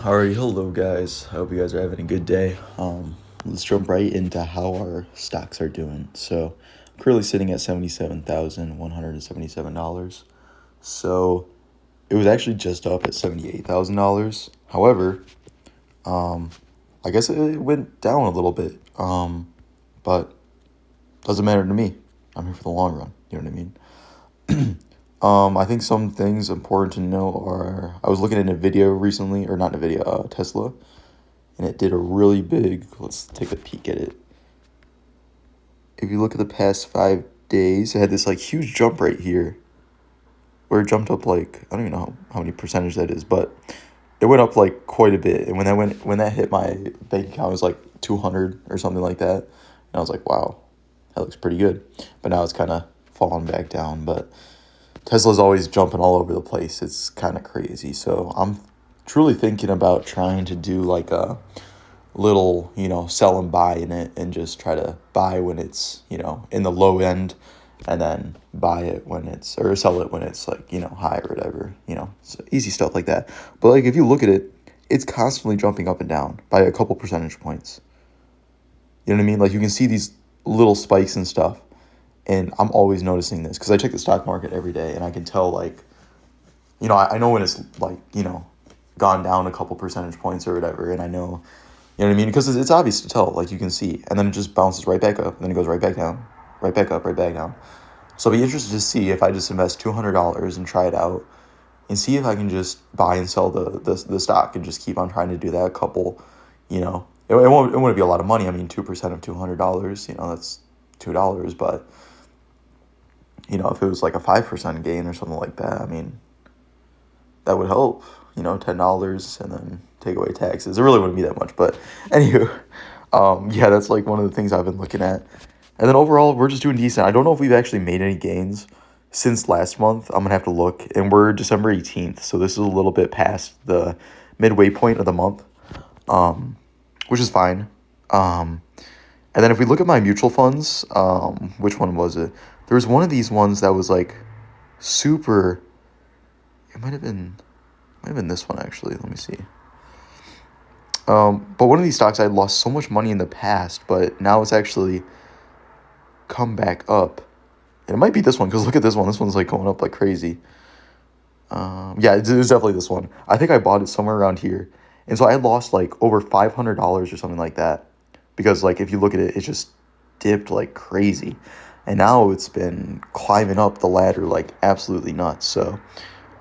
Alright, hello guys. I hope you guys are having a good day. Let's jump right into how our stocks are doing. So, I'm currently sitting at $77,177. So, it was actually just up at $78,000. However, um, I guess it went down a little bit. But doesn't matter to me. I'm here for the long run. You know what I mean? I think some things important to know are I was looking at a video recently, or not in a video, Tesla, and it did a really big. Let's take a peek at it. If you look at the past 5 days, it had this like huge jump right here, where it jumped up like I don't even know how many percentage that is, but it went up like quite a bit. And when that hit my bank account, it was like 200 or something like that, and I was like, wow, that looks pretty good. But now it's kind of falling back down, but. Tesla's always jumping all over the place. It's kind of crazy. So I'm truly thinking about trying to do like a little, sell and buy in it and just try to buy when it's, in the low end and then buy it when or sell it when it's like, high or whatever, so easy stuff like that. But like if you look at it, it's constantly jumping up and down by a couple percentage points. You know what I mean? Like you can see these little spikes and stuff. And I'm always noticing this because I check the stock market every day and I can tell like, I know when it's like, gone down a couple percentage points or whatever. And I know, you know what I mean? Because it's obvious to tell, like you can see. And then it just bounces right back up. And then it goes right back down, right back up, right back down. So I'll be interested to see if I just invest $200 and try it out and see if I can just buy and sell the stock and just keep on trying to do that a couple, it won't be a lot of money. I mean, 2% of $200, that's $2, but if it was like a 5% gain or something like that, I mean, that would help, $10 and then take away taxes. It really wouldn't be that much, but anywho, yeah, that's like one of the things I've been looking at. And then overall, we're just doing decent. I don't know if we've actually made any gains since last month. I'm going to have to look, and we're December 18th, so this is a little bit past the midway point of the month, which is fine. And then if we look at my mutual funds, which one was it? There was one of these ones that was like super. It might have been this one actually. Let me see. But one of these stocks I had lost so much money in the past, but now it's actually come back up. And it might be this one because look at this one. This one's like going up like crazy. Yeah, it was definitely this one. I think I bought it somewhere around here, and so I had lost like over $500 or something like that because like if you look at it, it just dipped like crazy. And now it's been climbing up the ladder like absolutely nuts. So,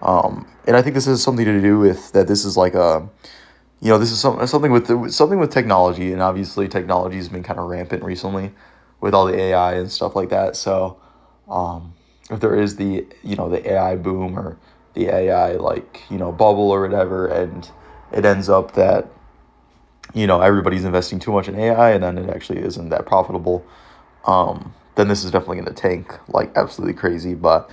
and I think this has something to do with that. This is like this is something with technology, and obviously technology has been kind of rampant recently with all the AI and stuff like that. So, if there is the AI boom or the AI bubble or whatever, and it ends up that everybody's investing too much in AI, and then it actually isn't that profitable. Then this is definitely going to tank like absolutely crazy. But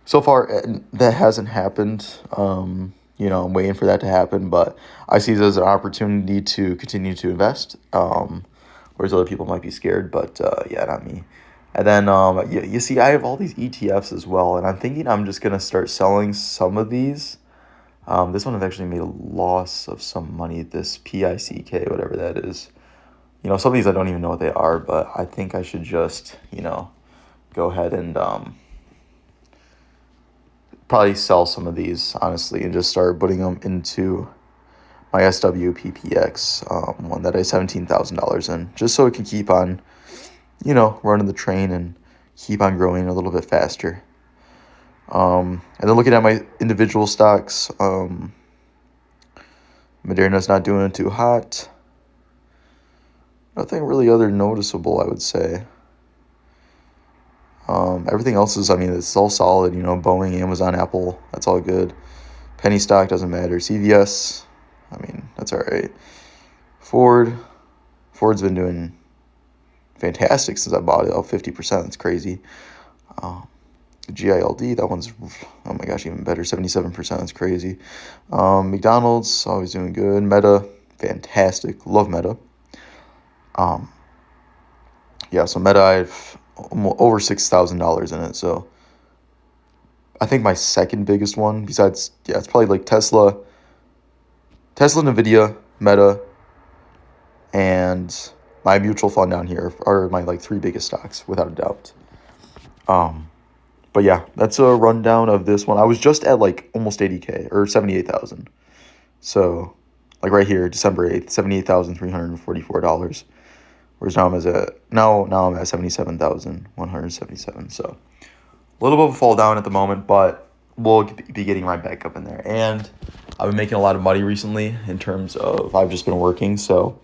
so far, that hasn't happened. I'm waiting for that to happen. But I see this as an opportunity to continue to invest, whereas other people might be scared. But yeah, not me. And then you see, I have all these ETFs as well. And I'm thinking I'm just going to start selling some of these. This one I've actually made a loss of some money, this PICK, whatever that is. Some of these I don't even know what they are, but I think I should just, go ahead and probably sell some of these, honestly, and just start putting them into my SWPPX, one that I $17,000 in, just so it can keep on, running the train and keep on growing a little bit faster. And then looking at my individual stocks, Moderna's not doing it too hot. Nothing really other noticeable, I would say. Everything else is, it's all solid. Boeing, Amazon, Apple, that's all good. Penny stock doesn't matter. CVS, that's all right. Ford's been doing fantastic since I bought it, up 50%. That's crazy. GILD, that one's, oh my gosh, even better, 77%. That's crazy. McDonald's, always doing good. Meta, fantastic. Love Meta. Yeah, so Meta, I've over $6,000 in it. So I think my second biggest one, besides, it's probably like Tesla, Tesla, Nvidia, Meta, and my mutual fund down here are my like three biggest stocks without a doubt. But yeah, that's a rundown of this one. I was just at like almost 80K or 78,000. So like right here, December 8th, $78,344. Whereas now I'm at 77,177. So a little bit of a fall down at the moment, but we'll be getting right back up in there. And I've been making a lot of money recently in terms of I've just been working. So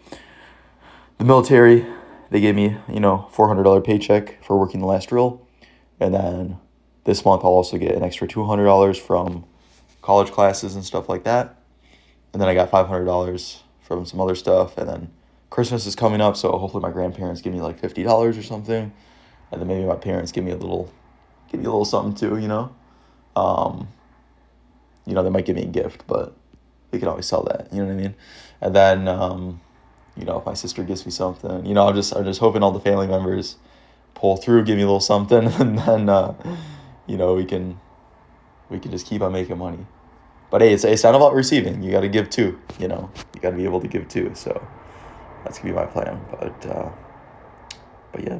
the military, they gave me, $400 paycheck for working the last drill. And then this month I'll also get an extra $200 from college classes and stuff like that. And then I got $500 from some other stuff. And then Christmas is coming up, so hopefully my grandparents give me like $50 or something. And then maybe my parents give me a little something too, they might give me a gift, but we can always sell that, you know what I mean? And then, if my sister gives me something, I'm just hoping all the family members pull through, give me a little something, and then, we can just keep on making money. But hey, it's not about receiving. You got to give too, you got to be able to give too. So that's gonna be my plan. But yeah.